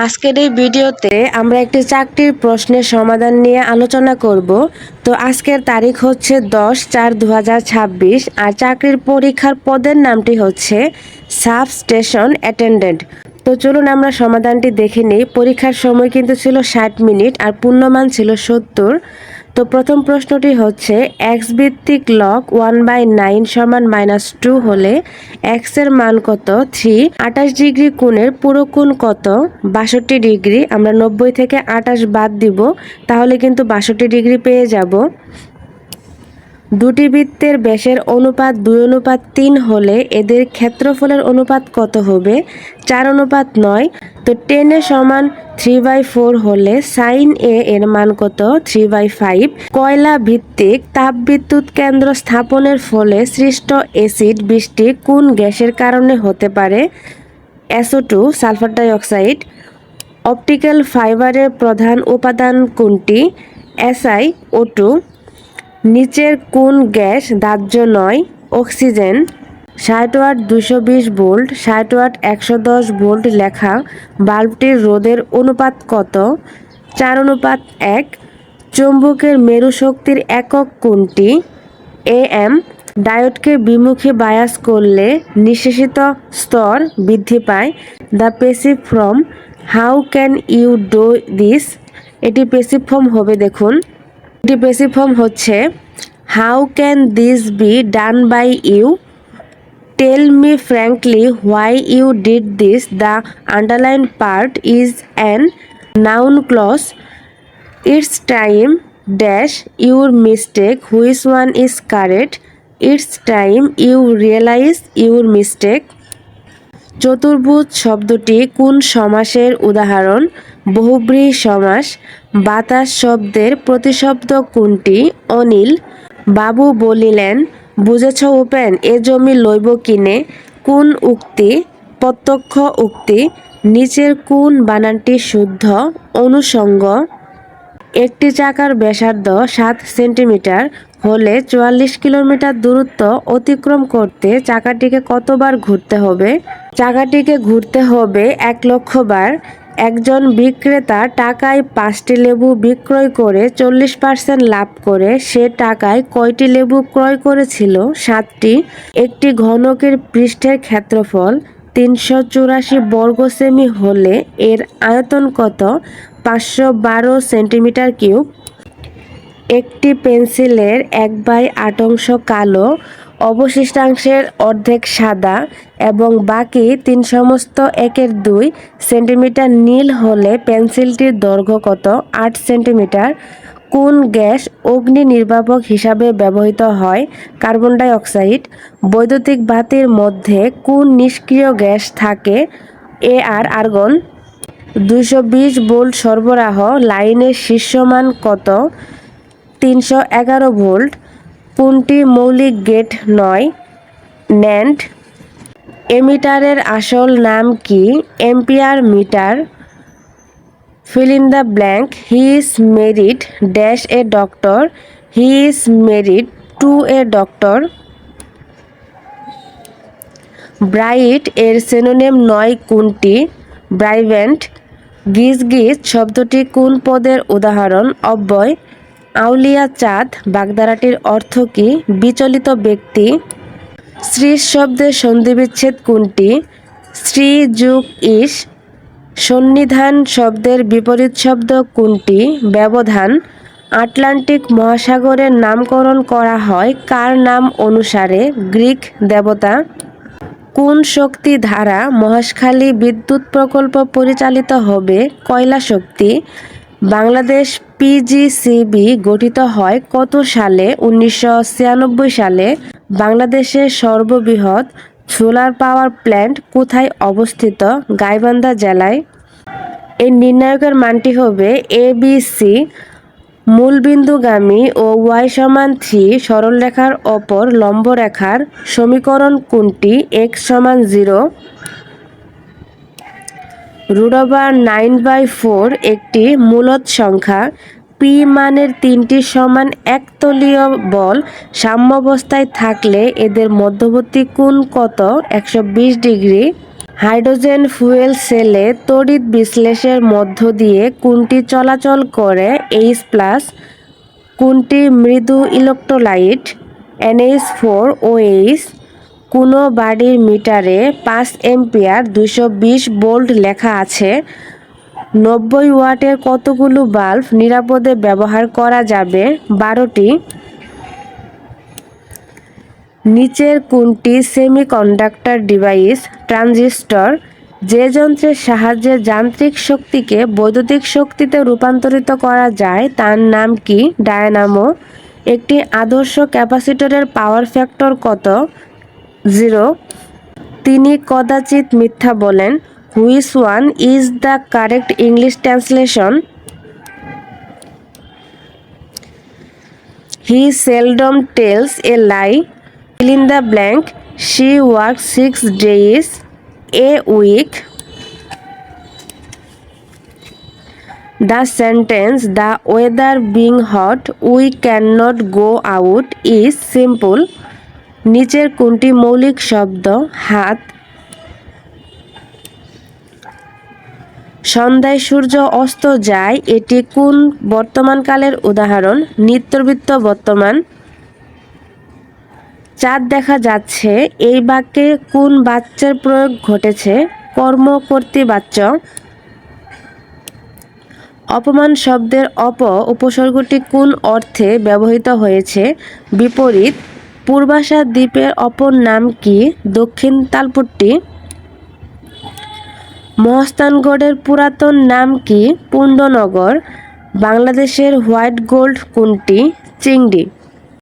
আজকের এই ভিডিওতে আমরা একটি চাকরির প্রশ্নের সমাধান নিয়ে আলোচনা করব। তো আজকের তারিখ হচ্ছে 10/4/2026 আর চাকরির পরীক্ষার পদের নামটি হচ্ছে সাব স্টেশন অ্যাটেন্ডেন্ট। তো চলুন আমরা সমাধানটি দেখে নিই। পরীক্ষার সময় কিন্তু ছিল 60 মিনিট আর পূর্ণমান ছিল 70। তো প্রথম প্রশ্নটি হচ্ছে x ভিত্তিক লগ 1/9 সমান -2 হলে x এর মান কত? 3। 28 ডিগ্রি কোণের পুরো কোণ কত? 62 ডিগ্রি। আমরা 90 থেকে 28 বাদ দিব, তাহলে কিন্তু 62 ডিগ্রি পেয়ে যাব। দুটি বৃত্তের ব্যাসের অনুপাত 2:3 হলে এদের ক্ষেত্রফলের অনুপাত কত হবে? 4:9। তো 10 এ সমান 3/4 হলে সাইন এ এর মান কত? 3/5। কয়লা ভিত্তিক তাপবিদ্যুৎ কেন্দ্র স্থাপনের ফলে সৃষ্ট অ্যাসিড বৃষ্টি কোন গ্যাসের কারণে হতে পারে? SO2 sulphur die oxide. Optical ফাইবারের প্রধান উপাদান কোনটি? SiO2। নিচের কোন গ্যাস দাহ্য নয়? Oxygen. 60 watt 220 volt, 60 watt 110 volt লেখা বাল্বটির রোধের অনুপাত কত? 4:1। চুম্বকের মেরু শক্তির একক কোনটি? AM। ডায়োডকে বিমুখী বায়াস করলে নিঃশেষিত স্তর বৃদ্ধি পায়। The passive form how can you do this? এটি পেসিভ ফর্ম হবে, দেখুন এটি পেসিভ ফর্ম হচ্ছে how can this be done by you? Tell me frankly why you did this. The underline part is an noun clause. It's time dash your mistake which one is correct? It's time you realise your mistake. চতুর্ভুজ শব্দটি কোন সমাসের উদাহরণ? বহুব্রীহি সমাস। বাতাস শব্দের প্রতিশব্দ কোনটি? অনিল। বাবু বলিলেন, বুঝেছ উপেন, এ জমি লইব কিনে? কোন উক্তি? প্রত্যক্ষ উক্তি। নিচের কোন বানানটি শুদ্ধ? অনুষঙ্গ। একটি চাকার ব্যাসার্ধ 7 সেন্টিমিটার হলে 44 কিলোমিটার দূরত্ব অতিক্রম করতে চাকাটিকে কতবার ঘুরতে হবে? চাকাটিকে ঘুরতে হবে 1,00,000 বার। একজন বিক্রেতা টাকায় 5টি লেবু বিক্রয় করে 40% লাভ করে সে টাকায় কয়টি লেবু ক্রয় করেছিল? 7টি। একটি ঘনকের পৃষ্ঠের ক্ষেত্রফল 384 বর্গ সেমি হলে এর আয়তন কত? 512 সেন্টিমিটার কিউব। একটি পেন্সিলের 1/8 কালো, অবশিষ্টাংশের অর্ধেক সাদা এবং বাকি 3 সমস্ত 1/2 সেন্টিমিটার নীল হলে পেন্সিলটির দৈর্ঘ্য কত? 8 সেন্টিমিটার। কোন গ্যাস অগ্নি নির্বাপক হিসাবে ব্যবহৃত হয়? Carbon die oxide. বৈদ্যুতিক বাতির মধ্যে কোন নিষ্ক্রিয় গ্যাস থাকে? আর আর্গন। 220 ভোল্ট সরবরাহ লাইনের শীর্ষমান কত? 311 ভোল্ট। কোনটি মৌলিক গেট নয়? NAND। এমিটারের আসল নাম কি? Ampere meter. Fill in the blank. He is married dash a doctor. He is married to a doctor. Bright এর সিনোনিম নয় কোনটি? ব্রাইভেন্ট। গিজগিজ শব্দটি কোন পদের উদাহরণ? অব্যয়। আউলিয়া চাঁদ বাগধারাটির অর্থ কী? বিচলিত ব্যক্তি। শ্রীশ শব্দের সন্ধিবিচ্ছেদ কোনটি? শ্রী যুগ ইস। সন্নিধান শব্দের বিপরীত শব্দ কোনটি? ব্যবধান। আটলান্টিক মহাসাগরের নামকরণ করা হয় কার নাম অনুসারে? গ্রিক দেবতা। কোন শক্তি দ্বারা মহেশখালী বিদ্যুৎ প্রকল্প পরিচালিত হবে? কয়লা শক্তি। বাংলাদেশ PGCB গঠিত হয় কত সালে? 1996 সালে। বাংলাদেশের সর্ববৃহৎ সোলার পাওয়ার প্ল্যান্ট কোথায় অবস্থিত? গাইবান্ধা জেলায়। এর নির্ণায়কের মানটি হবে ABC। মূলবিন্দুগামী ও y=3 সরলরেখার অপর লম্বরেখার সমীকরণ কোনটি? x=0। √9/4 একটি মূলদ সংখ্যা। P মানের 3টি সমান একতলীয় বল সাম্যাবস্থায় থাকলে এদের মধ্যবর্তী কোণ কত? 120 ডিগ্রি। হাইড্রোজেন ফুয়েল সেলে তড়িৎ বিশ্লেষের মধ্য দিয়ে কোনটি চলাচল করে H+, কোনটি মৃদু ইলেকট্রোলাইট NH4OH, কোনো বাড়ির মিটারে 5 অ্যাম্পিয়ার 220 ভোল্ট লেখা আছে, 90 ওয়াটের কতগুলো বাল্ব নিরাপদে ব্যবহার করা যাবে? 12টি। নিচের কোনটি সেমিকন্ডাক্টর ডিভাইস ট্রানজিস্টর, যে যন্ত্রের সাহায্যে যান্ত্রিক শক্তিকে বৈদ্যুতিক শক্তিতে রূপান্তরিত করা যায় তার নাম কি? ডায়নামো। একটি আদর্শ ক্যাপাসিটরের পাওয়ার ফ্যাক্টর কত? 0। তিনি কদাচিৎ মিথ্যা বলেন। Which one is the correct English translation? He seldom tells a lie. Fill in the blank. She works 6 days a week. The sentence "the weather being hot, we cannot go out" is simple. নিচের কোনটি মৌলিক শব্দ? হাত। সন্ধ্যায় সূর্য অস্ত যায়, এটি কোন বর্তমানকালের উদাহরণ? নিত্যবৃত্ত বর্তমান। চাঁদ দেখা যাচ্ছে, এই বাক্যে কোন বাচ্যের প্রয়োগ ঘটেছে? কর্মকর্তৃবাচ্য। অপমান শব্দের উপসর্গটি কোন অর্থে ব্যবহৃত হয়েছে? বিপরীত। পূর্বাশা দ্বীপের অপর নাম কি? দক্ষিণ তালপট্টি। মহস্থানগড়ের পুরাতন নাম কি? পুণ্ডনগর। বাংলাদেশের হোয়াইট গোল্ড কোনটি? চিংড়ি।